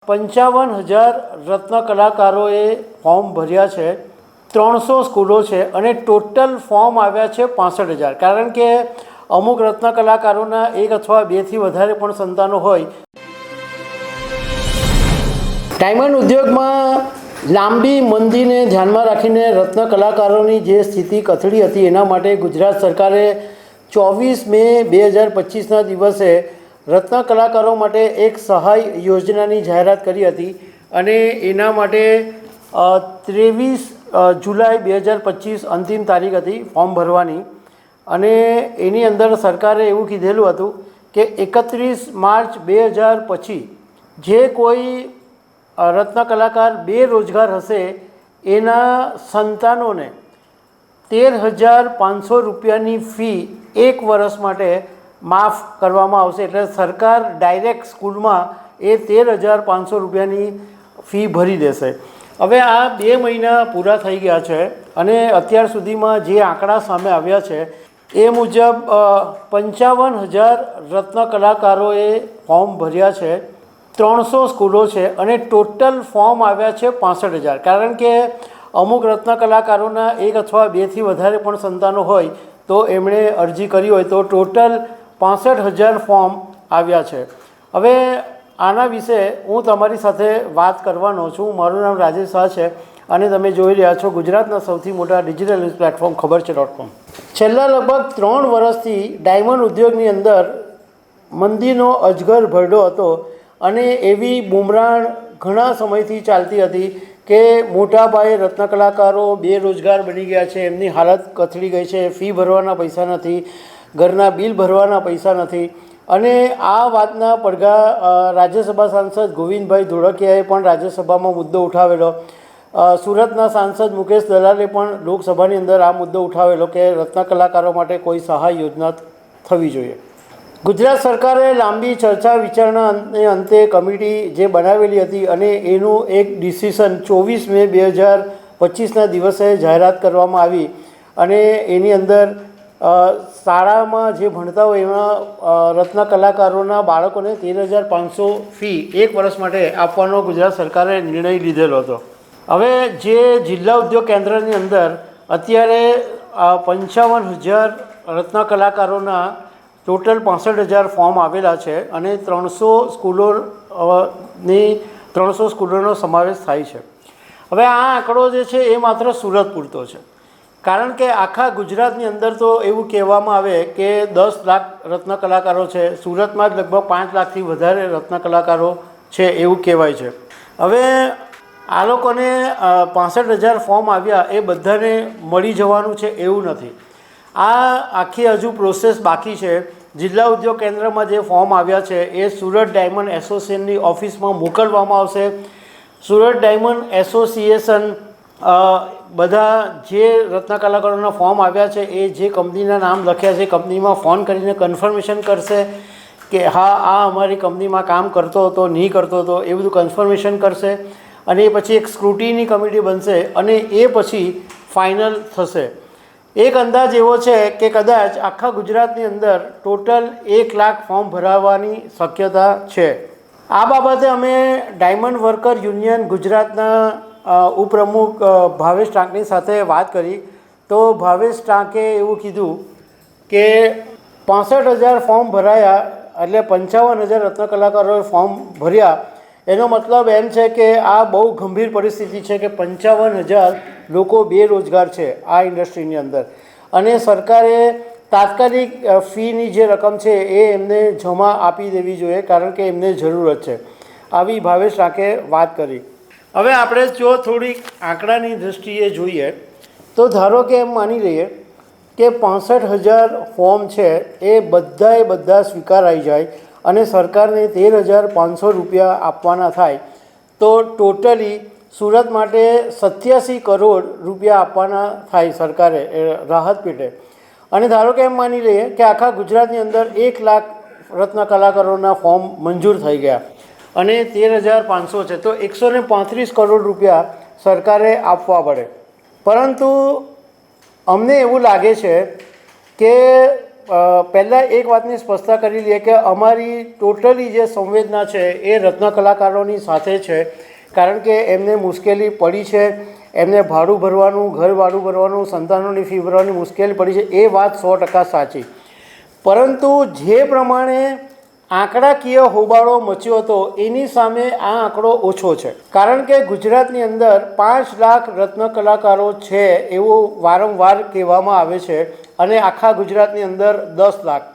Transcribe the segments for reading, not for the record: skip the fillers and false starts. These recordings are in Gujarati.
55,000 રત્ન કલાકારોએ ફોર્મ ભર્યા છે। 300 સ્કૂલો છે અને ટોટલ ફોર્મ આવ્યા છે 65,000। કારણ કે અમુક રત્ન કલાકારોના એક અથવા બેથી વધારે પણ સંતાનો હોય। ડાયમંડ ઉદ્યોગમાં લાંબી મંદીને ધ્યાનમાં રાખીને રત્ન કલાકારોની જે સ્થિતિ કથળી હતી એના માટે ગુજરાત સરકારે 24 મે 2025ના દિવસે રત્ન કલાકારો માટે એક સહાય યોજનાની જાહેરાત કરી હતી અને એના માટે 23 જુલાઈ 2025 અંતિમ તારીખ હતી ફોર્મ ભરવાની। અને એની અંદર સરકારે એવું કીધેલું હતું કે 31 માર્ચ 2025 જે કોઈ રત્ન કલાકાર બેરોજગાર હશે એના સંતાનોને 13,500 રૂપિયાની ફી એક વર્ષ માટે માફ કરવામાં આવશે। એટલે સરકાર ડાયરેક્ટ સ્કૂલમાં એ 13,500 રૂપિયાની ફી ભરી દેશે। હવે આ 2 મહિના પૂરા થઈ ગયા છે અને અત્યાર સુધીમાં જે આંકડા સામે આવ્યા છે એ મુજબ 55,000 રત્ન કલાકારોએ ફોર્મ ભર્યા છે। 300 સ્કૂલો છે અને ટોટલ ફોર્મ આવ્યા છે 65,000। કારણ કે અમુક રત્ન કલાકારોના એક અથવા બેથી વધારે પણ સંતાનો હોય તો એમણે અરજી કરી હોય તો ટોટલ 65,000 ફોર્મ આવ્યા છે। હવે આના વિશે હું તમારી સાથે વાત કરવાનો છું। મારું નામ રાજેશ શાહ છે અને તમે જોઈ રહ્યા છો ગુજરાતના સૌથી મોટા ડિજિટલ ન્યૂઝ પ્લેટફોર્મ ખબરછે.com। છેલ્લા લગભગ 3 વર્ષથી ડાયમંડ ઉદ્યોગની અંદર મંદીનો અજગર ભરડો હતો અને એવી બુમરાણ ઘણા સમયથી ચાલતી હતી કે મોટા પાયે રત્ન કલાકારો બેરોજગાર બની ગયા છે, એમની હાલત કથળી ગઈ છે, ફી ભરવાના પૈસા નથી, ઘરના બિલ ભરવાના પૈસા નથી। અને આ વાતના પડઘા રાજ્યસભા સાંસદ ગોવિંદભાઈ ધોળકિયાએ પણ રાજ્યસભામાં મુદ્દો ઉઠાવેલો। સુરતના સાંસદ મુકેશ દલાલે પણ લોકસભાની અંદર આ મુદ્દો ઉઠાવેલો કે રત્ન કલાકારો માટે કોઈ સહાય યોજના થવી જોઈએ। ગુજરાત સરકારે લાંબી ચર્ચા વિચારણાને અંતે કમિટી જે બનાવેલી હતી અને એનું એક ડિસિઝન 24 મે 2025ના દિવસે જાહેરાત કરવામાં આવી અને એની અંદર શાળામાં જે ભણતા હોય એમાં રત્ન કલાકારોના બાળકોને 13,500 ફી એક વર્ષ માટે આપવાનો ગુજરાત સરકારે નિર્ણય લીધેલો હતો। હવે જે જિલ્લા ઉદ્યોગ કેન્દ્રની અંદર અત્યારે 55,000 રત્ન કલાકારોના ટોટલ 65,000 ફોર્મ આવેલા છે અને 300 સ્કૂલોનો સમાવેશ થાય છે। હવે આ આંકડો જે છે એ માત્ર સુરત પૂરતો છે, કારણ કે આખા ગુજરાતની અંદર તો એવું કહેવામાં આવે કે 10 લાખ રત્ન કલાકારો છે, સુરતમાં જ લગભગ 5 લાખથી વધારે રત્ન કલાકારો છે એવું કહેવાય છે। હવે આ લોકોને 65,000 ફોર્મ આવ્યા એ બધાને મળી જવાનું છે એવું નથી। આ આખી હજુ પ્રોસેસ બાકી છે। જિલ્લા ઉદ્યોગ કેન્દ્રમાં જે ફોર્મ આવ્યા છે એ સુરત ડાયમંડ એસોસિએશનની ઓફિસમાં મોકલવામાં આવશે। સુરત ડાયમંડ એસોસિએશન બધા જે રત્ન કલાકારોના ફોર્મ આવ્યા છે એ જે કંપનીના નામ લખ્યા છે કંપનીમાં ફોન કરીને કન્ફર્મેશન કરશે કે હા આ અમારી કંપનીમાં કામ કરતો હતો, નહીં કરતો હતો, એ બધું કન્ફર્મેશન કરશે અને એ પછી એક સ્ક્રુટિની કમિટી બનશે અને એ પછી ફાઇનલ થશે। એક અંદાજ એવો છે કે કદાચ આખા ગુજરાતની અંદર ટોટલ 1 લાખ ફોર્મ ભરાવાની શક્યતા છે। આ બાબતે અમે ડાયમંડ વર્કર યુનિયન ગુજરાતના ઉપપ્રમુખ ભાવેશ ટાંકની સાથે વાત કરી તો ભાવેશ ટાંકે એવું કીધું કે 65,000 ફોર્મ ભરાયા એટલે 55,000 રત્ન કલાકારોએ ફોર્મ ભર્યા। એનો મતલબ એમ છે કે આ બહુ ગંભીર પરિસ્થિતિ છે કે 55,000 લોકો બેરોજગાર છે આ ઇન્ડસ્ટ્રીની અંદર અને સરકારે તાત્કાલિક ફીની જે રકમ છે એ એમને જમા આપી દેવી જોઈએ કારણ કે એમને જરૂરત છે। આવી ભાવેશ ટાંકે વાત કરી। હવે આપણે જો થોડીક આંકડાની દૃષ્ટિએ જોઈએ તો ધારો કે એમ માની લઈએ કે 65,000 ફોર્મ છે એ બધા સ્વીકારાઈ જાય અને સરકારને 13,500 રૂપિયા આપવાના થાય તો ટોટલી સુરત માટે 87 કરોડ રૂપિયા આપવાના થાય સરકારે રાહત પેટે। અને ધારો કે એમ માની લઈએ કે આખા ગુજરાતની અંદર 1 લાખ રત્ન કલાકારોના ફોર્મ મંજૂર થઈ ગયા અને 13,500 છે તો 135 કરોડ રૂપિયા સરકારે આપવા પડે। પરંતુ અમને એવું લાગે છે કે પહેલાં એક વાતની સ્પષ્ટતા કરી લઈએ કે અમારી ટોટલી જે સંવેદના છે એ રત્ન કલાકારોની સાથે છે, કારણ કે એમને મુશ્કેલી પડી છે, એમને ભાડું ભરવાનું, ઘર ભાડું ભરવાનું, સંતાનોની ફી ભરવાની મુશ્કેલી પડી છે, એ વાત 100% સાચી. પરંતુ જે પ્રમાણે આંકડાકીય હોબાળો મચ્યો હતો એની સામે આ આંકડો ઓછો છે, કારણ કે ગુજરાતની અંદર 5 લાખ રત્ન કલાકારો છે એવું વારંવાર કહેવામાં આવે છે, અને આખા ગુજરાતની અંદર 10 લાખ.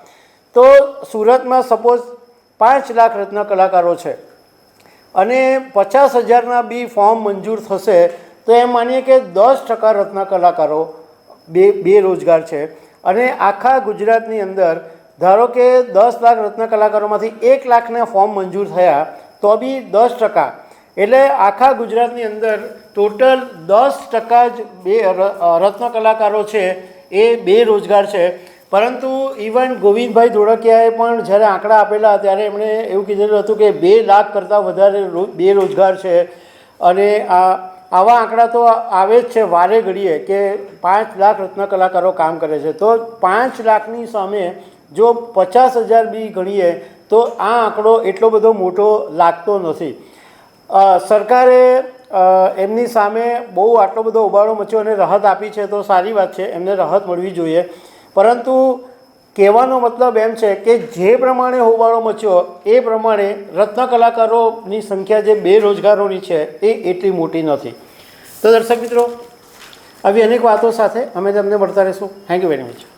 તો સુરતમાં સપોઝ 5 લાખ રત્ન કલાકારો છે અને 50,000ના બી ફોર્મ મંજૂર થશે, તો એમ માનીએ કે 10% રત્ન કલાકારો બેરોજગાર છે. અને આખા ગુજરાતની અંદર ધારો કે 10 લાખ રત્ન કલાકારોમાંથી 1 લાખના ફોર્મ મંજૂર થયા તો બી 10%, એટલે આખા ગુજરાતની અંદર ટોટલ 10% જ રત્ન કલાકારો છે એ બેરોજગાર છે. પરંતુ ઇવન ગોવિંદભાઈ ધોળકિયાએ પણ જ્યારે આંકડા આપેલા ત્યારે એમણે એવું કીધેલું હતું કે 2 લાખ કરતાં વધારે બેરોજગાર છે. અને આવા આંકડા તો આવે જ છે વારે ઘડીએ કે 5 લાખ રત્ન કલાકારો કામ કરે છે. તો 5 લાખની સામે જો 50,000 બી ગણીએ તો આ આંકડો એટલો બધો મોટો લાગતો નથી. સરકારે એમની સામે બહુ આટલો બધો હોબાળો મચ્યો અને રાહત આપી છે તો સારી વાત છે, એમને રાહત મળવી જોઈએ. પરંતુ કહેવાનો મતલબ એમ છે કે જે પ્રમાણે હોબાળો મચ્યો એ પ્રમાણે રત્ન કલાકારોની સંખ્યા જે બેરોજગારોની છે એ એટલી મોટી નથી. તો દર્શક મિત્રો, આવી અનેક વાતો સાથે અમે તમને મળતા રહીશું. Thank you very much.